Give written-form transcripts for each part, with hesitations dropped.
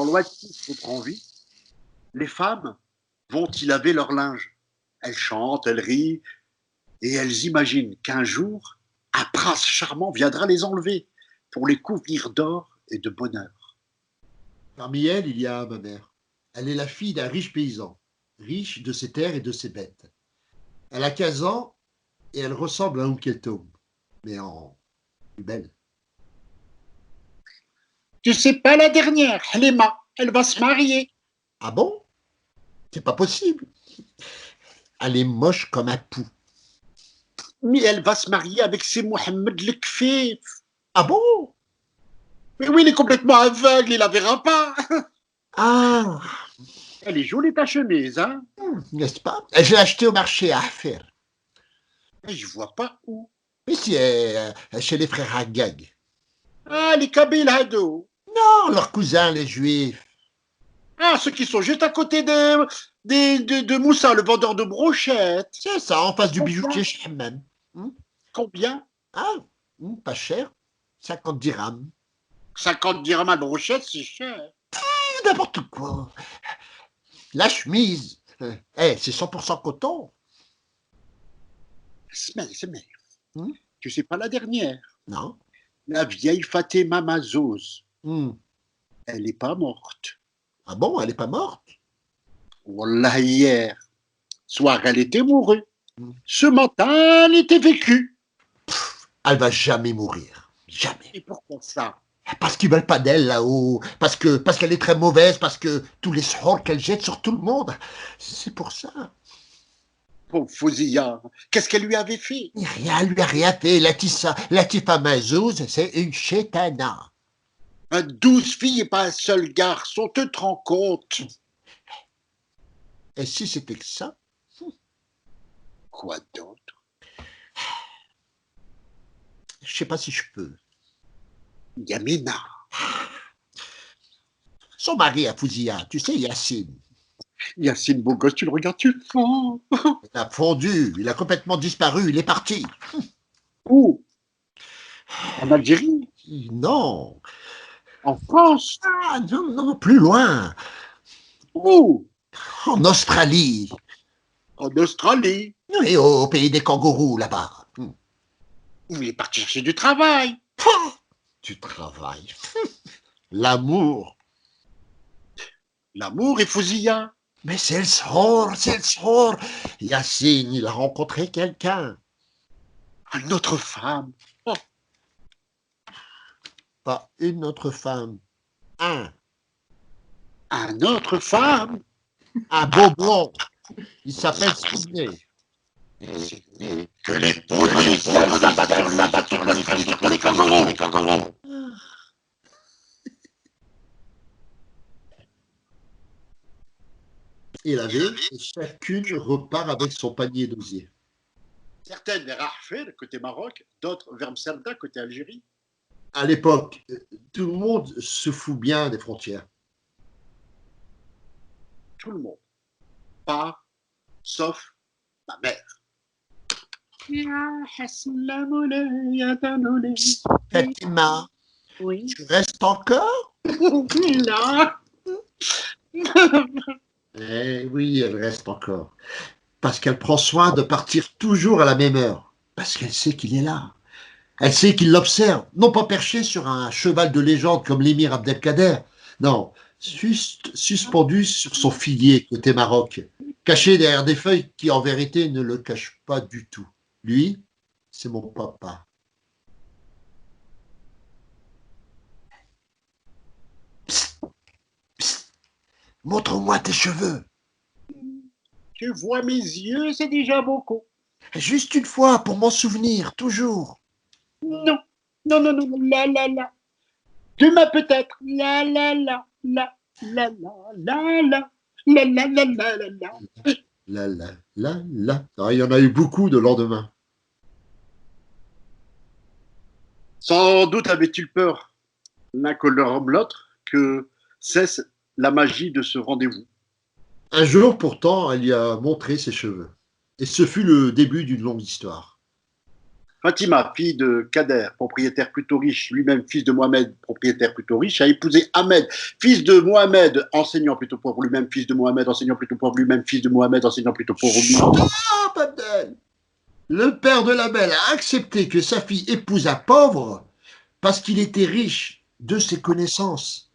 Quand l'oatis reprend vie, les femmes vont y laver leur linge. Elles chantent, elles rient, et elles imaginent qu'un jour, un prince charmant viendra les enlever pour les couvrir d'or et de bonheur. Parmi elles, il y a ma mère. Elle est la fille d'un riche paysan, riche de ses terres et de ses bêtes. Elle a 15 ans et elle ressemble à Onkel Tom, mais en plus belle. Tu sais pas la dernière, Halima, elle va se marier. Ah bon? C'est pas possible. Elle est moche comme un pou. Mais elle va se marier avec ses Mohamed le Kfif. Ah bon? Mais oui, il est complètement aveugle, il la verra pas. Ah, Elle est jolie ta chemise, hein? n'est-ce pas? Je l'ai achetée au marché à Affaire. Mais je vois pas où. Mais si, chez les frères Haggag. Ah, les Kabyles Hado. Non, leurs cousins, les Juifs. Ah, ceux qui sont juste à côté de Moussa, le vendeur de brochettes. C'est ça, en face du bijoutier chez Hammam. Combien? Ah, pas cher. 50 dirhams. 50 dirhams à brochette, c'est cher. N'importe quoi. La chemise, c'est 100% coton. Semaille. Tu sais pas la dernière? Non. La vieille Fatima Mazouz. Hmm. Elle n'est pas morte. Ah bon, elle n'est pas morte? Wallah, hier soir, elle était mourue. Ce matin, elle était vécue. Elle va jamais mourir. Jamais. Et pourquoi ça? Parce qu'ils veulent pas d'elle là-haut. Parce qu'elle est très mauvaise. Parce que tous les sorts qu'elle jette sur tout le monde. C'est pour ça. Pauvre Fouzia, qu'est-ce qu'elle lui avait fait? Rien, elle lui a rien fait. Latifa Mazouz, c'est une chétana. 12 filles et pas un seul garçon, te rends compte? Et si c'était que ça? Quoi d'autre? Je sais pas si je peux. Yamina. Son mari à Fouzia, tu sais, Yacine. Yacine, beau gosse, tu le regardes, tu fonds. Il a fondu, il a complètement disparu, il est parti. Où? En Algérie? Non. En France? Ah, non, plus loin. Où? En Australie. En Australie. Oui, au pays des kangourous, là-bas. Il est parti chercher du travail. Du travail. L'amour. L'amour et Fouzia. Mais c'est le sort. Yacine, il a rencontré quelqu'un. Une autre femme. Oh. Pas une autre femme. Un autre femme. Un beau blond. Il s'appelle Sydney. Que les polices abattent les kangourous. Il avait, et chacune repart avec son panier d'osier. Certaines vers Arfel, côté Maroc, d'autres vers Mserda, côté Algérie. À l'époque, tout le monde se fout bien des frontières. Tout le monde. Pas, sauf ma mère. Fatima, Oui. tu restes encore? Non. Eh oui, elle reste encore. Parce qu'elle prend soin de partir toujours à la même heure. Parce qu'elle sait qu'il est là. Elle sait qu'il l'observe, non pas perché sur un cheval de légende comme l'émir Abdelkader, non, suspendu sur son figuier côté Maroc, caché derrière des feuilles qui en vérité ne le cachent pas du tout. Lui, c'est mon papa. Psst, psst, montre-moi tes cheveux. Tu vois mes yeux, c'est déjà beaucoup. Juste une fois, pour m'en souvenir, toujours. Non, la. Demain peut-être, la. Ah, il y en a eu beaucoup de lendemain. Sans doute avait-il peur, l'un comme l'autre, que cesse la magie de ce rendez-vous. Un jour, pourtant, elle lui a montré ses cheveux. Et ce fut le début d'une longue histoire. Fatima, fille de Kader, propriétaire plutôt riche, lui-même fils de Mohamed, propriétaire plutôt riche, a épousé Ahmed, fils de Mohamed, enseignant plutôt pauvre, lui-même fils de Mohamed, enseignant plutôt pauvre, lui-même fils de Mohamed, enseignant plutôt pauvre. Stop, Abdel. Le père de la belle a accepté que sa fille épouse un pauvre parce qu'il était riche de ses connaissances.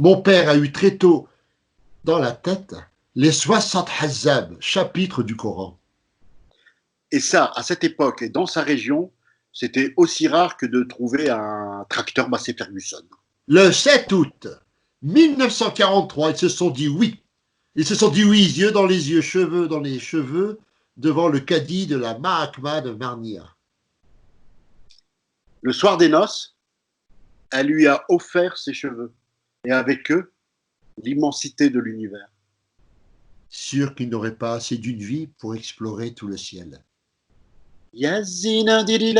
Mon père a eu très tôt dans la tête les 60 Hazzab, chapitres du Coran. Et ça, à cette époque et dans sa région, c'était aussi rare que de trouver un tracteur Massey Ferguson. Le 7 août 1943, ils se sont dit oui. Ils se sont dit oui, yeux dans les yeux, cheveux dans les cheveux, devant le cadi de la Mahakma de Marnia. Le soir des noces, elle lui a offert ses cheveux, et avec eux, l'immensité de l'univers. Sûr qu'il n'aurait pas assez d'une vie pour explorer tout le ciel. يا الزينة ديري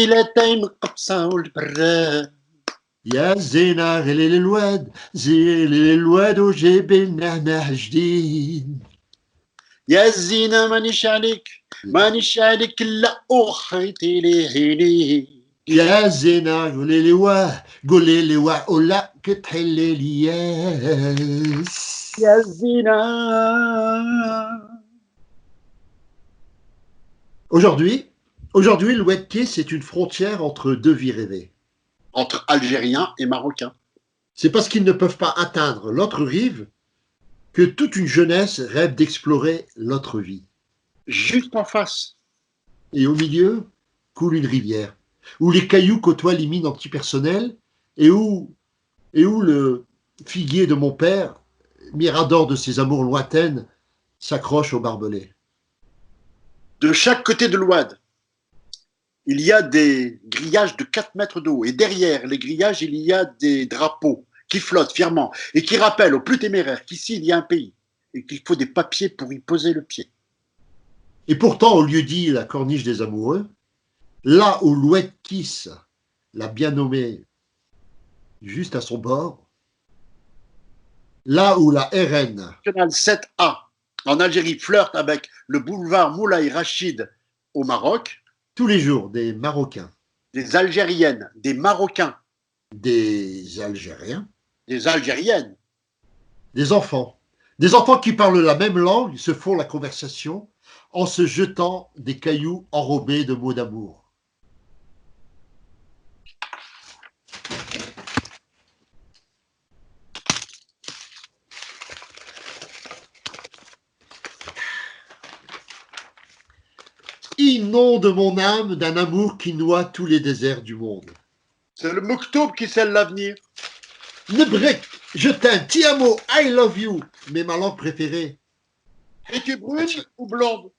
لا تاي مقبصة والبراد. يا زينة غلي الواد زيلي الواد وجيبنا جديد. يا الزينة مانيش عليك لا أخيتي لي عيني. يا زينة قولي لي واه ولا كتحلي لي ياس. يا الزينة. Aujourd'hui, le Oued-Kiss, c'est une frontière entre deux vies rêvées. Entre Algériens et Marocains. C'est parce qu'ils ne peuvent pas atteindre l'autre rive que toute une jeunesse rêve d'explorer l'autre vie. Juste en face. Et au milieu, coule une rivière, où les cailloux côtoient les mines antipersonnelles et où le figuier de mon père, mirador de ses amours lointaines, s'accroche au barbelé. De chaque côté de l'Ouad, il y a des grillages de 4 mètres de haut. Et derrière les grillages, il y a des drapeaux qui flottent fièrement et qui rappellent aux plus téméraires qu'ici, il y a un pays et qu'il faut des papiers pour y poser le pied. Et pourtant, au lieu dit la corniche des amoureux, là où l'Oued-Kiss l'a bien nommé juste à son bord, là où la RN Canal 7A en Algérie flirte avec le boulevard Moulay Rachid au Maroc, tous les jours, des Marocains, des Algériennes, des Marocains, des Algériens, des Algériennes, des enfants qui parlent la même langue, se font la conversation en se jetant des cailloux enrobés de mots d'amour. Inonde mon âme d'un amour qui noie tous les déserts du monde. C'est le Mouktoub qui scelle l'avenir. Nebrek, je t'aime, ti amo, I love you, mais ma langue préférée. Es-tu brune ou blonde?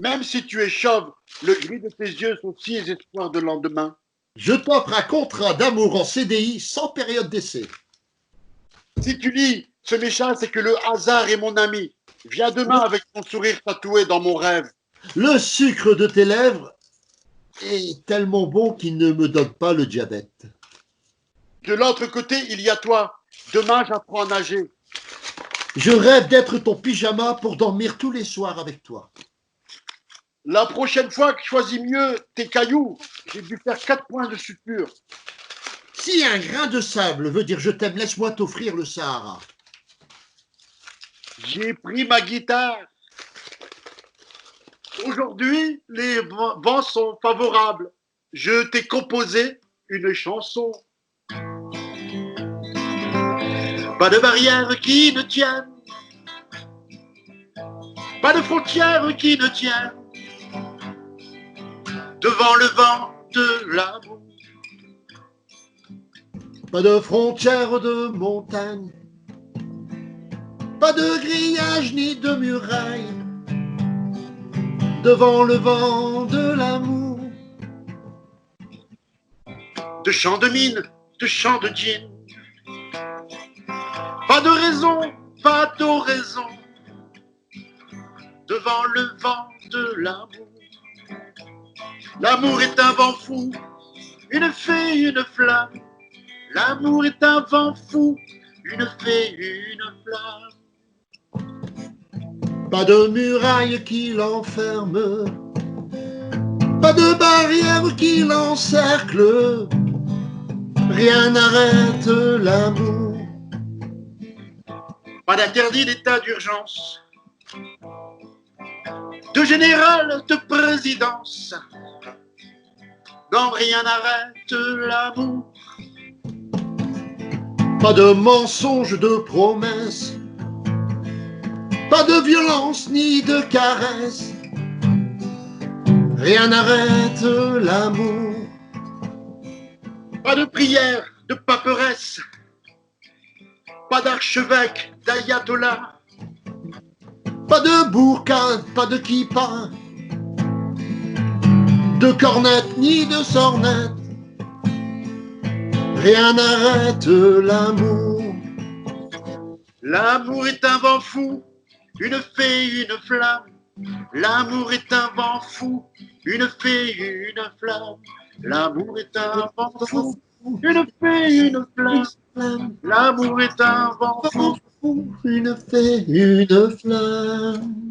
Même si tu es chauve, le gris de tes yeux sont si espoirs de lendemain. Je t'offre un contrat d'amour en CDI sans période d'essai. Si tu lis ce méchant, c'est que le hasard est mon ami. Viens demain avec ton sourire tatoué dans mon rêve. Le sucre de tes lèvres est tellement bon qu'il ne me donne pas le diabète. De l'autre côté, il y a toi. Demain, j'apprends à nager. Je rêve d'être ton pyjama pour dormir tous les soirs avec toi. La prochaine fois, choisis mieux tes cailloux. J'ai dû faire 4 points de suture. Si un grain de sable veut dire je t'aime, laisse-moi t'offrir le Sahara. J'ai pris ma guitare. Aujourd'hui, les vents sont favorables. Je t'ai composé une chanson. Pas de barrière qui ne tienne, pas de frontière qui ne tienne, devant le vent de l'amour. Pas de frontières de montagne, pas de grillage ni de muraille, devant le vent de l'amour. De champs de mine, de champs de gin, pas de raison, pas d'oraison, devant le vent de l'amour. L'amour est un vent fou, une fée, une flamme. L'amour est un vent fou, une fée, une flamme. Pas de muraille qui l'enferme, pas de barrière barrières qui l'encerclent, rien n'arrête l'amour. Pas d'interdit d'état d'urgence, de général de présidence. Non, rien n'arrête l'amour. Pas de mensonges, de promesses, pas de violence ni de caresses. Rien n'arrête l'amour. Pas de prière, de paperesse, pas d'archevêque, d'ayatollah. Pas de bourcade, pas de kippa, de cornette ni de sornette. Rien n'arrête l'amour. L'amour est un vent fou, une fée, une flamme. L'amour est un vent fou, une fée, une flamme. L'amour est un vent fou, une fée, une flamme. L'amour est un vent fou, Une fée, une flamme.